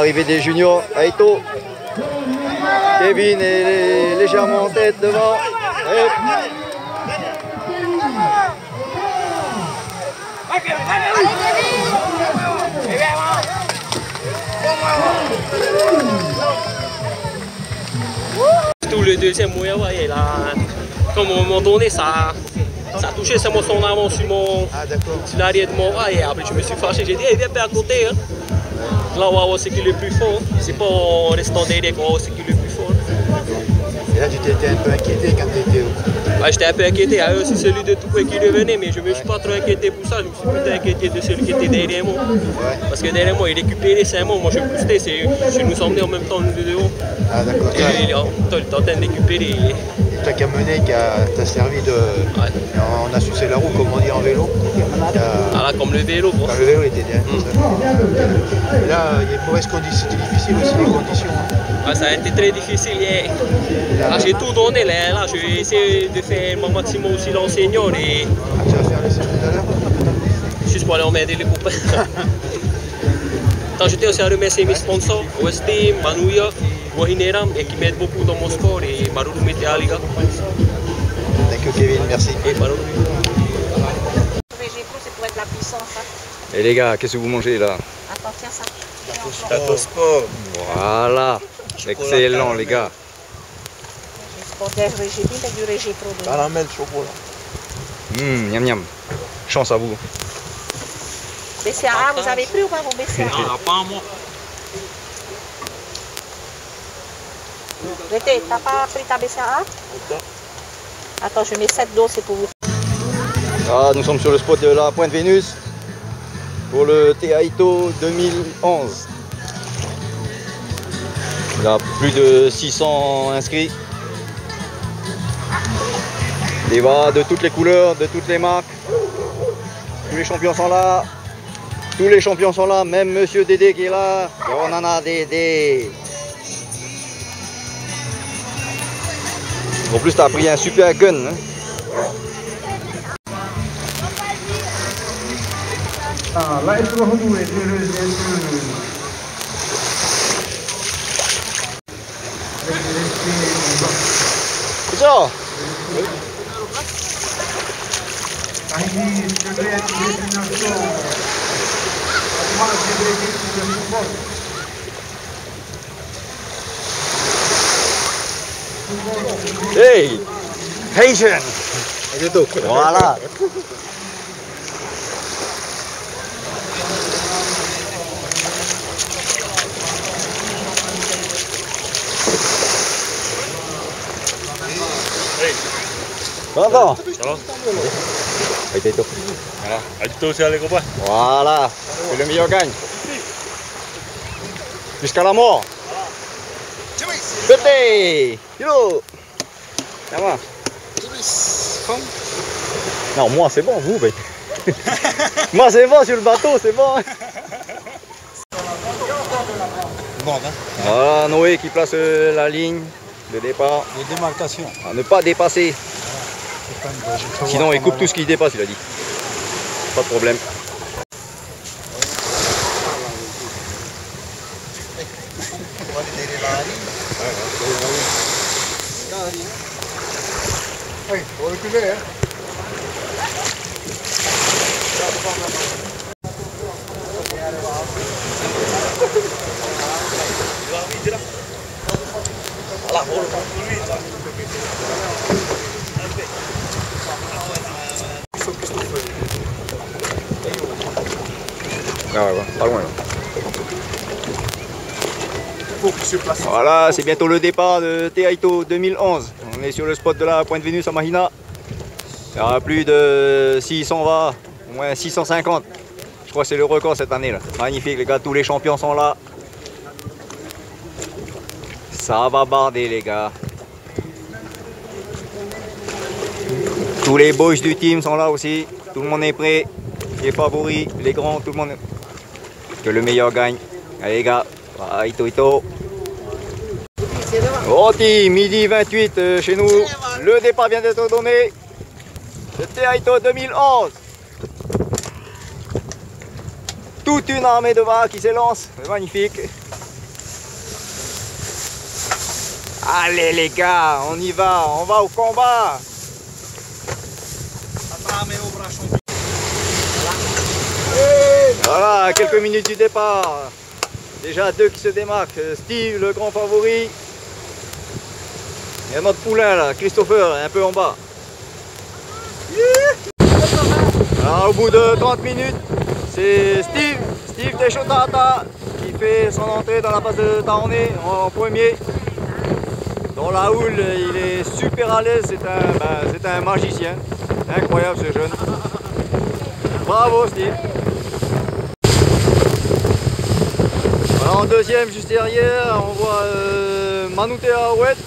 l'arrivée des juniors. Aito. Kevin est légèrement en tête devant. Et... Tout le deuxième moyen, ouais, là, comme à un moment donné, ça a touché son avant sur l'arrière de mon bras et après je me suis fâché, j'ai dit hey, viens pas à côté. Hein. Là où c'est qui est le plus fort, c'est pas en restant derrière où c'est qui est le plus fort. Et là tu t'étais un peu inquiété quand tu étais où? Ouais, j'étais un peu inquiété, c'est celui de tout qui revenait, mais je me suis pas trop inquiété pour ça, je me suis plutôt inquiété de celui qui était derrière moi. Ouais. Parce que derrière moi il récupérait 5 mots, moi je boostais, je nous emmenais en même temps nous deux. Ah d'accord. Et il est en train de récupérer. Et toi qui as mené, qui t'a servi de... Ouais. On a sucé la roue comme on dit en vélo. Ah là comme le vélo. Bon. Le vélo était bien. Et là il y a une mauvaise condition, c'était difficile aussi les conditions. Hein. Ah, ça a été très difficile. Là, j'ai tout donné. Là, je vais essayer de faire mon maximum aussi l'enseignant. Et... Ah, tu vas faire l'essai tout à l'heure? Juste pour aller emmerder les copains. J'étais aussi à remercier mes sponsors, OST, Manouya, Wahineram, et qui m'aident beaucoup dans mon sport, et Maruru Metea Liga. Thank you Kevin, merci. Et Maruru. C'est pour être la puissance. Hein. Et les gars, qu'est-ce que vous mangez là? Attends, tiens ça. Taco sport. Voilà. Excellent les gars. Pour des régimes, mais du régime produit. Caramel, chocolat. Miam miam. Chance à vous. BCAA, vous avez pris ou pas vos BCAA? Non, pas moi. Rété, t'as pas pris ta BCAA? Attends, je mets 7 doses, c'est pour vous. Ah, nous sommes sur le spot de la Pointe Vénus pour le Teaito 2011. Il y a plus de 600 inscrits. Des bras de toutes les couleurs, de toutes les marques. Tous les champions sont là. Tous les champions sont là, même Monsieur Dédé qui est là. Et on en a Dédé. En plus, tu as pris un super gun. Hein. Là, il faut renouer. C'est ça. Hey, Haitian. Voilà. Attends. Ça va? Voilà. Aide-toi aussi à les copains. Voilà. Que le meilleur gagne. Jusqu'à la mort. Pété. Yo. Ça va? Non, moi c'est bon, vous, moi c'est bon sur le bateau, c'est bon. Bon, hein. Voilà, Noé qui place la ligne de départ. Les démarcations. À ne pas dépasser. Sinon il coupe tout ce qui dépasse, il a dit. Pas de problème. Oui, faut reculer, hein. Ah ouais, pas loin là. Voilà, c'est bientôt le départ de Teaito 2011. On est sur le spot de la Pointe Vénus à Mahina. Il y aura plus de 600 va, au moins 650. Je crois que c'est le record cette année là. Magnifique les gars, tous les champions sont là. Ça va barder les gars. Tous les boys du team sont là aussi. Tout le monde est prêt. Les favoris, les grands, tout le monde. Que le meilleur gagne. Allez les gars, ah, Ito. Roti, midi 28 chez nous. Le départ vient d'être donné. Le Teaito 2011. Toute une armée de vaches qui s'élance. Magnifique. Allez les gars, on y va, on va au combat. Voilà, quelques minutes du départ. Déjà deux qui se démarquent. Steve, le grand favori. Et notre poulain là, Christopher, un peu en bas. Alors, au bout de 30 minutes, c'est Steve Techotata qui fait son entrée dans la base de Taornay en premier. Dans la houle, il est super à l'aise, c'est un magicien. Incroyable ce jeune. Bravo Steve. Alors, en deuxième, juste derrière, on voit Manutea Oued,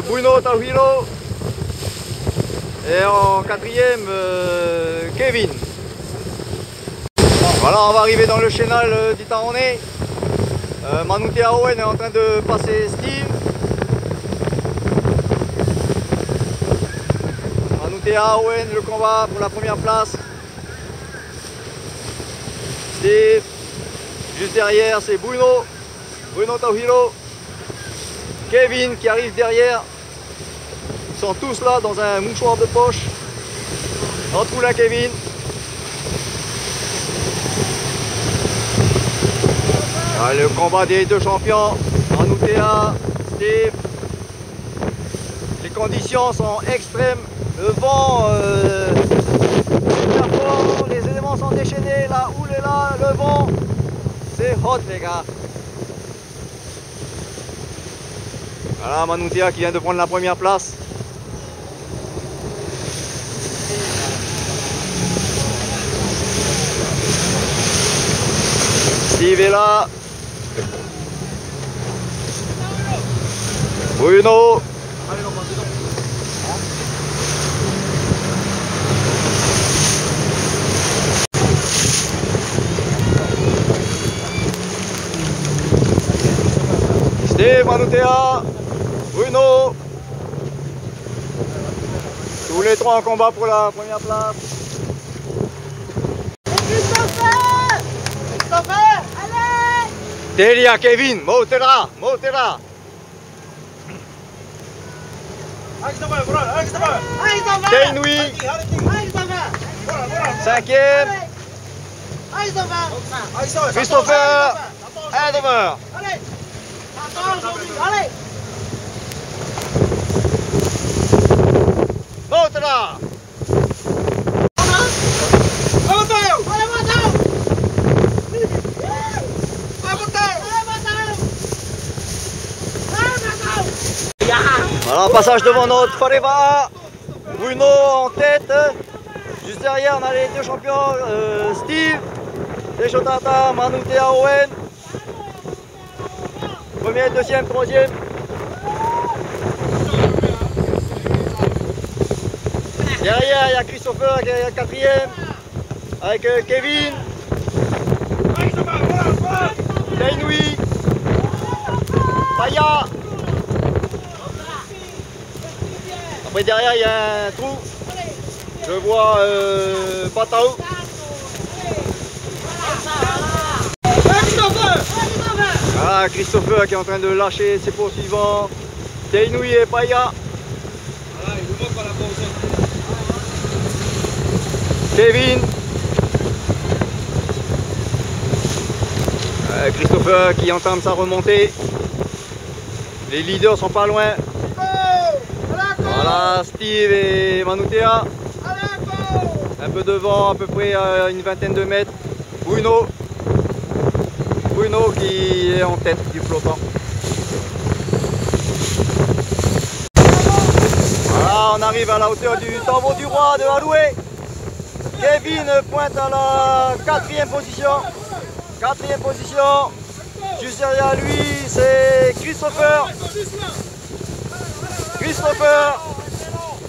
Bruno Tauhiro. Et en quatrième, Kevin. Voilà, on va arriver dans le chénal du Taornay. Manutea Owen est en train de passer Steve. Manutea Owen, le combat pour la première place. Steve. Juste derrière, c'est Bruno Tauhiro. Kevin qui arrive derrière. Ils sont tous là dans un mouchoir de poche. Notre poulain Kevin. Ah, le combat des deux champions, Manutea, Steve. Les conditions sont extrêmes. Le vent super fort, les éléments sont déchaînés, la houle est là, le vent. C'est hot les gars. Voilà Manutea qui vient de prendre la première place. Steve est là. Bruno. Steve, Manutea, Bruno. Tous les trois en combat pour la première place. Delia, Kevin, Motera. Tainui. Cinquième. Christopher. Edover. Motera. Voilà, passage devant notre Fareva. Bruno en tête. Juste derrière, on a les deux champions, Steve Techotata, Manutea Owen. Premier, deuxième, troisième. Derrière, il y a Christopher qui est quatrième. Avec Kevin. Tainui. Paya. Après derrière il y a un trou. Je vois Patao. Ah, Christopher qui est en train de lâcher ses poursuivants. Tainui et Paya. Kevin. Christopher qui entame sa remontée. Les leaders sont pas loin. Voilà, Steve et Manutea. Un peu devant, à peu près à une vingtaine de mètres. Bruno qui est en tête du peloton. Voilà, on arrive à la hauteur du tambour du roi de Aloué. Kevin pointe à la quatrième position. Juste derrière lui, c'est Christopher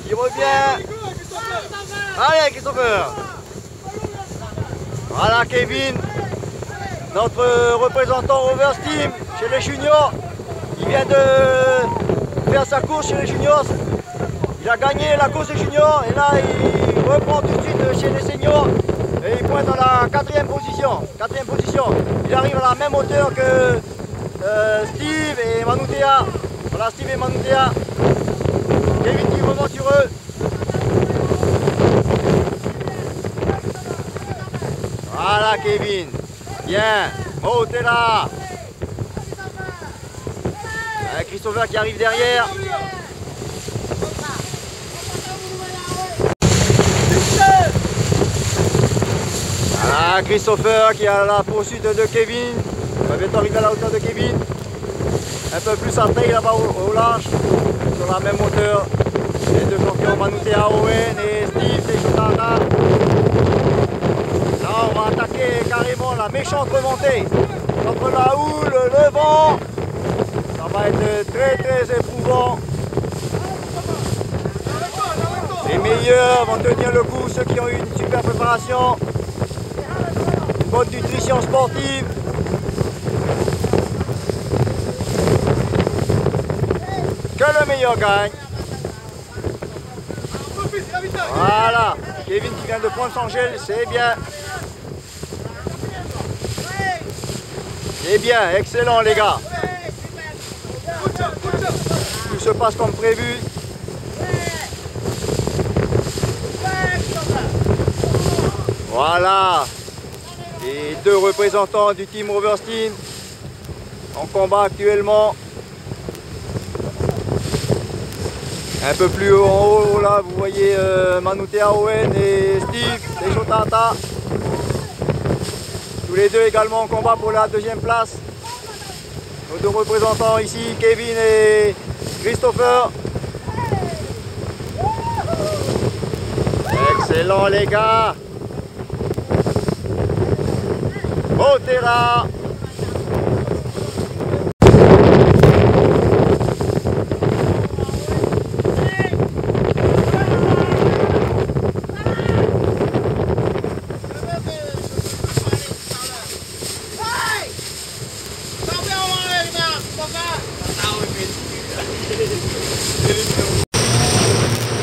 qui revient. Allez Christopher. Voilà Kevin, notre représentant Rovers Team chez les juniors. Il vient de faire sa course chez les juniors. Il a gagné la course des juniors et là il reprend tout de suite chez les seniors. Et il pointe à la quatrième position. Il arrive à la même hauteur que Steve et Manutea. Voilà, Steve et Manutea. Kevin qui remonte sur eux. Voilà Kevin. Bien. Oh, t'es là. Christopher qui arrive derrière. Voilà Christopher qui a la poursuite de Kevin. Il va bientôt arriver à la hauteur de Kevin. Un peu plus à taille là-bas au large. Sur la même hauteur. Les deux champions Manutea Owen et Steve Teixotara. Là on va attaquer carrément la méchante remontée. Entre la houle, le vent. Ça va être très éprouvant. Les meilleurs vont tenir le coup, ceux qui ont eu une super préparation. Une bonne nutrition sportive. Que le meilleur gagne. Voilà, Kevin qui vient de prendre son gel, c'est bien. C'est bien, excellent les gars. Tout se passe comme prévu. Voilà, les deux représentants du team Roverstein en combat actuellement. Un peu plus en haut là, vous voyez Manutea Owen et Steve Teixotara. Tous les deux également en combat pour la deuxième place. Nos deux représentants ici, Kevin et Christopher. Excellent les gars. Oh t'es là.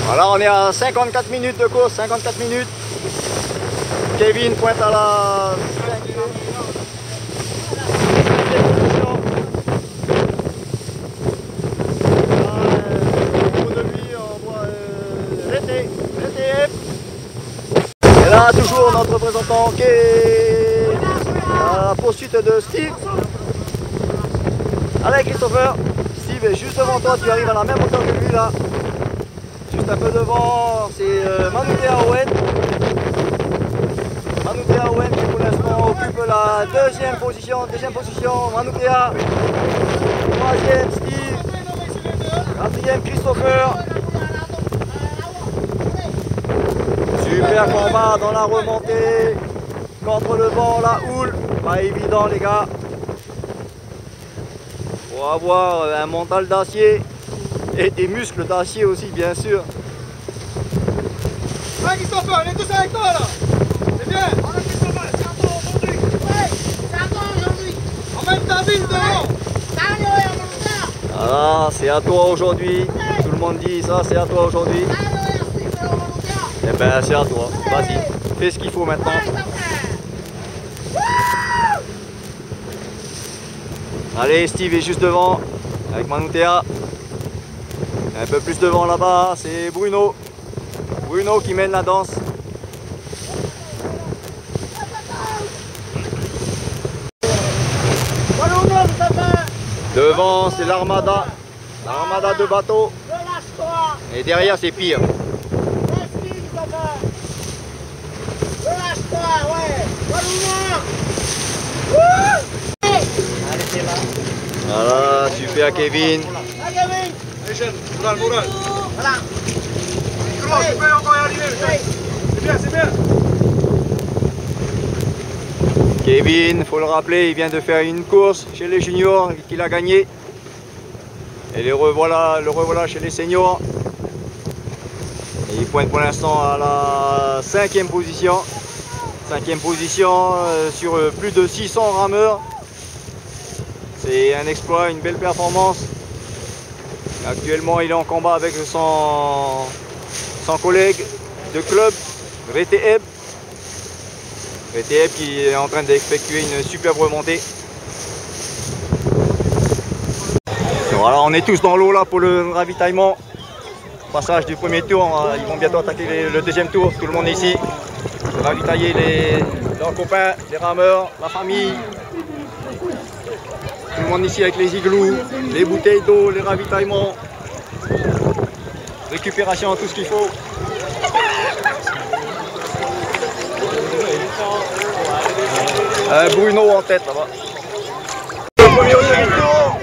Voilà, on est à 54 minutes de course, 54 minutes. Kevin pointe à la 5e position. Au de lui, on voit RTF. Et là, toujours notre représentant qui est à la poursuite de Steve. Allez Christopher, Steve est juste devant toi, tu arrives à la même hauteur que lui là. Juste un peu devant, c'est Manutea Owen. Manutea Owen qui pour l'instant occupe la deuxième position, Manutea. Troisième Steve. Quatrième Christopher. Super combat dans la remontée. Contre le vent, la houle. Pas évident les gars. Pour avoir un mental d'acier. Et des muscles d'acier aussi, bien sûr. Ouais, Christopher, on est tous avec toi là. C'est bien. Ouais, Christopher, c'est à toi aujourd'hui. Ouais, c'est à toi aujourd'hui. Emmène ta ville devant. Ah, c'est à toi aujourd'hui. Tout le monde dit ça, c'est à toi aujourd'hui. Eh ben, c'est à toi. Vas-y, fais ce qu'il faut maintenant. Allez, Steve est juste devant avec Manutea. Un peu plus devant là-bas, c'est Bruno. Bruno qui mène la danse. Devant, c'est l'Armada. L'Armada de bateaux. Et derrière, c'est pire. Voilà, super Kevin. Moral. Voilà. Tu peux encore y arriver. C'est bien. Kevin, faut le rappeler, il vient de faire une course chez les juniors qu'il a gagné. Et le revoilà chez les seniors. Et il pointe pour l'instant à la 5e position. 5e position sur plus de 600 rameurs. C'est un exploit, une belle performance. Actuellement, il est en combat avec son collègue de club, RTF. RTF qui est en train d'effectuer une superbe remontée. Voilà, on est tous dans l'eau là pour le ravitaillement. Passage du premier tour, ils vont bientôt attaquer le deuxième tour. Tout le monde est ici. Ravitailler leurs copains, les rameurs, la famille. Tout le monde ici avec les igloos, les bouteilles d'eau, les ravitaillements. Récupération, tout ce qu'il faut. Bruno en tête là-bas. Le premier au deuxième tour.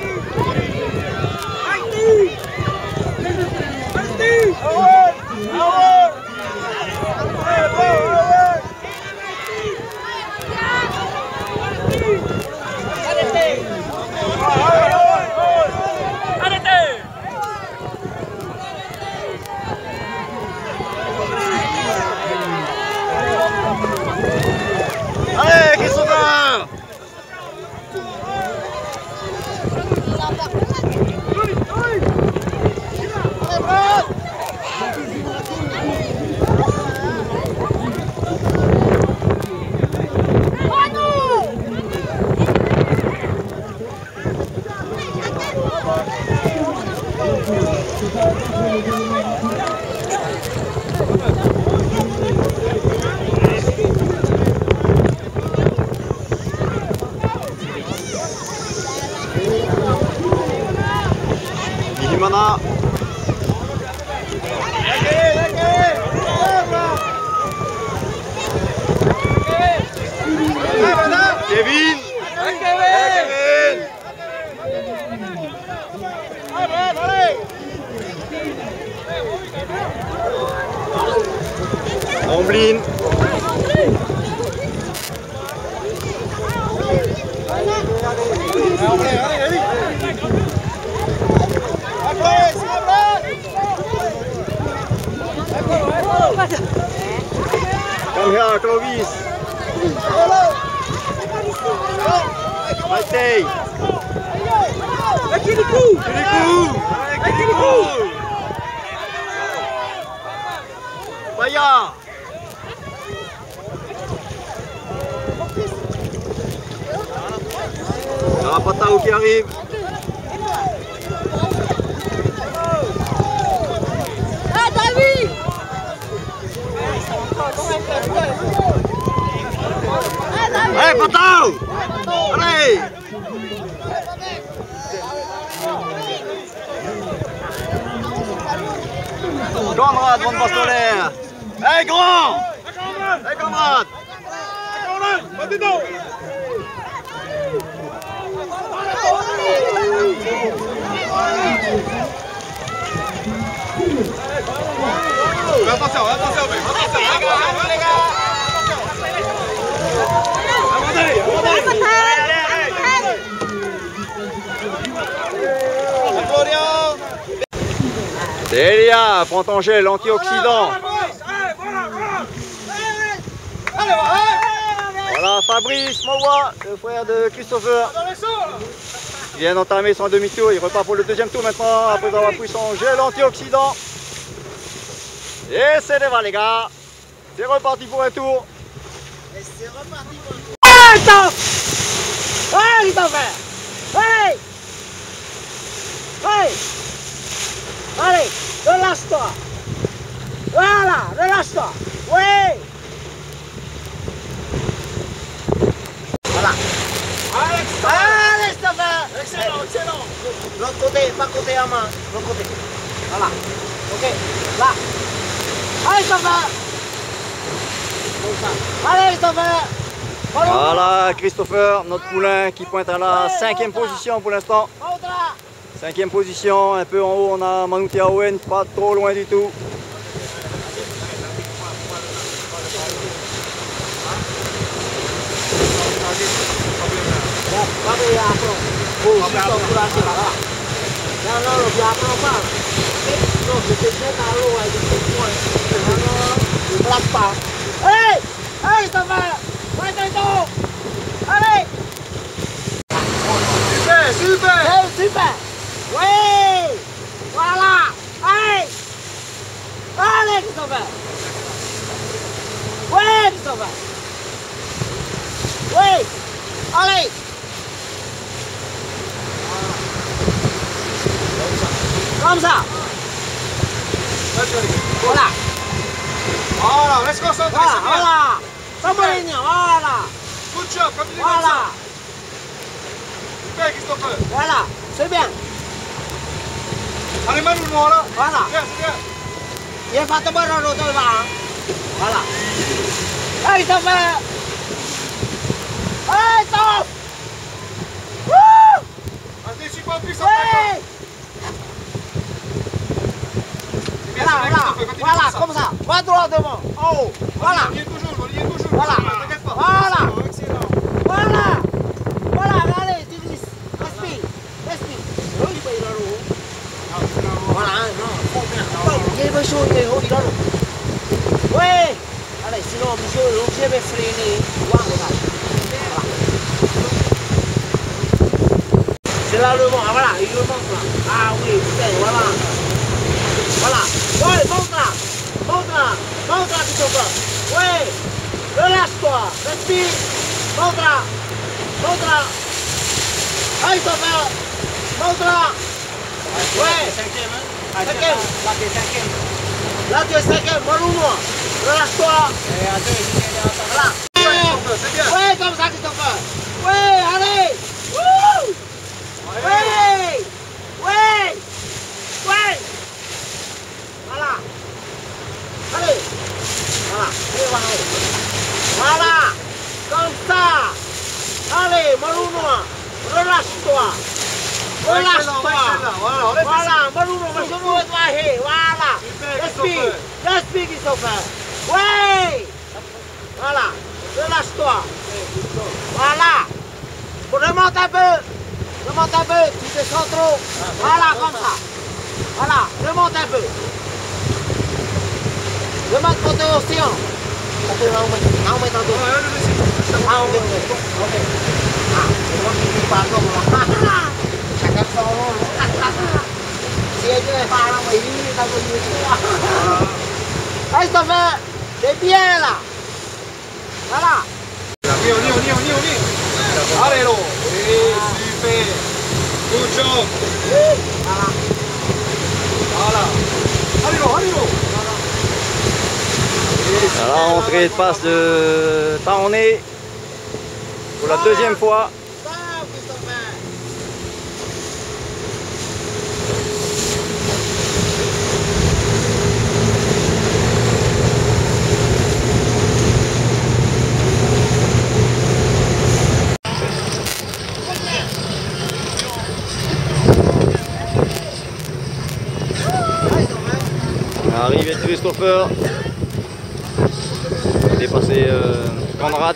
Allez, Christopher! Gimana? Kevin! Kevin! Omblin! Come here, Clovis! Matei! Kirikou! Baya! Ah, pas tahu qui arrive. Ah, David! Hé, pas tahu! Allez! Conrad van Bastoler! Hé, grand! Hé, Conrad! Attention, les gars! Delia, prends ton gel antioxydant. Voilà Fabrice Mawa, le frère de Christopher. Il vient d'entamer son demi-tour, il repart pour le deuxième tour maintenant après avoir pris son gel antioxydant. Et c'est les les gars. C'est reparti pour un tour. C'est reparti pour le tour. Allez, stop! Allez, Christopher! Allez! Allez! Allez, relâche-toi! Voilà, relâche-toi! Oui! Voilà! Allez, Christopher! Excellent, excellent! L'autre côté, pas côté à main, l'autre côté. Voilà. Ok, là! Allez, Christopher! Allez, Christopher! Voilà Christopher, notre poulain qui pointe à la 5e position pour l'instant. 5e position, un peu en haut on a Manouti Aouen, pas trop loin du tout. Allez! Allez, Christopher! Allez! Super, super! Hey, super! Oui! Voilà! Allez! Allez, Christopher! Oui, Christopher! Oui! Allez! Comme ça. Voilà. Voilà, laisse concentrer, Voilà, c'est bien. voilà. Sama ligne, voilà. Good job, continue comme Voilà. ça. Super, Christopher. Voilà. C'est bien. Allez, Manu, nous, là. Voilà. C'est bien. Dia patah baru tu bang. Voilà. Hey, stop. Hey, stop. Woo! Vas-y, je suis pas plus, ça Hey! C'est bien, Voilà, c'est bien, voilà. Christopher, continue Voilà, comme ça. comme ça. Va droit devant. Oh, voilà. On y est toujours, on y est toujours. Voilà. T'inquiète pas. Voilà. Excellent. Voilà. Voilà, allez, tu dis. Respire. Respire. Oui, il va y Voilà, non, faut bien. Il va chaud, il va y Ouais. Allez, sinon, monsieur, l'objet va freiner. Voilà. C'est là le vent, voilà, il le monte là. Ah oui, putain, voilà. Voilà. Ouais, monte là. Monte là. Monte là, Christopher. Ouais. Relâche-toi. Respire. Monte là. Monte là. Allez, Christopher. Monte là. Ouais. Cinquième. Là, tu es cinquième. Molou-moi. Relâche-toi. Voilà. C'est bien. Ouais, comme ça, Christopher. Ouais, allez. Wouh. Ouais. Ouais. Ouais. Voilà. Allez. Voilà. Voilà. Comme ça. Allez, Molou-moi. Relâche-toi. Relâche-toi. Voilà, Molou-moi. Voilà. Respire. Respire, Christopher. Ouais. Voilà. Relâche-toi. Voilà. Remonte un peu. Remonte un peu. Tu descends trop. Voilà, comme ça. Voilà. Remonte un peu. Remonte côté océan. Côté là, on met tantôt. Ah, on met. Ok. Ah, c'est moi qui dis pardon. Chacun son rôle. Si elle est pas là, mais il est dans le Allez, Christopher. C'est bien là. Voilà. On y. Allez, là. Super. Good job. Voilà. Voilà. Allez, là. Alors, entrée de passe de Taonnet pour la deuxième fois. Bravo, Christopher. Arrivée de Christopher. Dépassé Conrad.